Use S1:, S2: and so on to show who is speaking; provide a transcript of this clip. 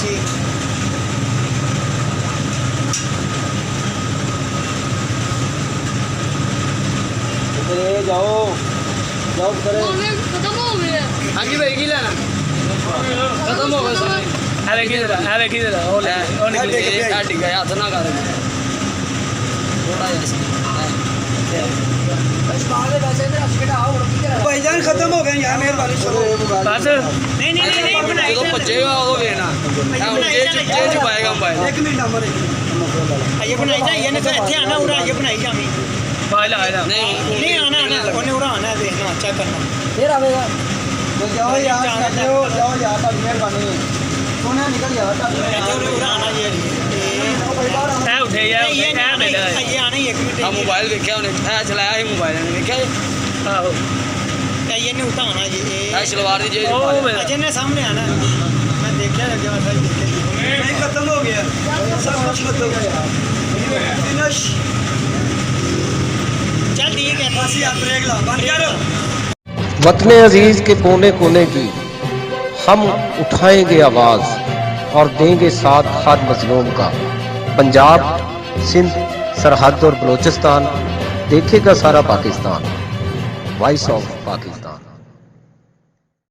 S1: जी
S2: जाओ जाओ करे
S3: खत्म हो गया।
S4: हाँ जी भाई की लेना खत्म हो गया सारे
S5: अरे किधर ओ निकल
S4: ये ठीक है हाथ ना कर थोड़ा ऐसे
S1: भाईजान खत्म हो गए यार मेहरबानी करो
S5: बस नहीं बनाई
S4: जो बच्चेगा वो लेना हम जेज पाएगा मोबाइल
S1: 1 मिनट नंबर ये बनाई जा ये ना ਇੱਥੇ ਆਣਾ ਉਰਾ ये बनाई जामी
S5: फाइल आया
S4: नहीं
S1: आना ਉਹਨੇ ਉਰਾ ਆਣਾ देखना चेक करना
S2: फिर आवेगा जाओ यार जाओ यार का मेहरबानी सोना निकल यार
S1: उरा आना ये
S5: ए उठे यार
S1: ये
S5: ए बेटा
S1: ये आना ही 1 मिनट
S4: हम मोबाइल देखा उन्हें चलाया ही मोबाइल ने देखा
S5: आहो
S1: ये नहीं उठा आना ये
S4: सलवार दी जेज
S5: ओ मेरा
S1: अजय ने सामने आना मैं देख लिया लगे सारी नहीं खत्म हो गया सब कुछ खत्म हो गया फिनिश चल ठीक है बस यार ब्रेक ला बंद करो
S6: वतन अजीज के कोने कोने की हम उठाएंगे आवाज़ और देंगे साथ हर मजलूम का। पंजाब, सिंध, सरहद और बलूचिस्तान देखेगा सारा पाकिस्तान। Voice of Pakistan.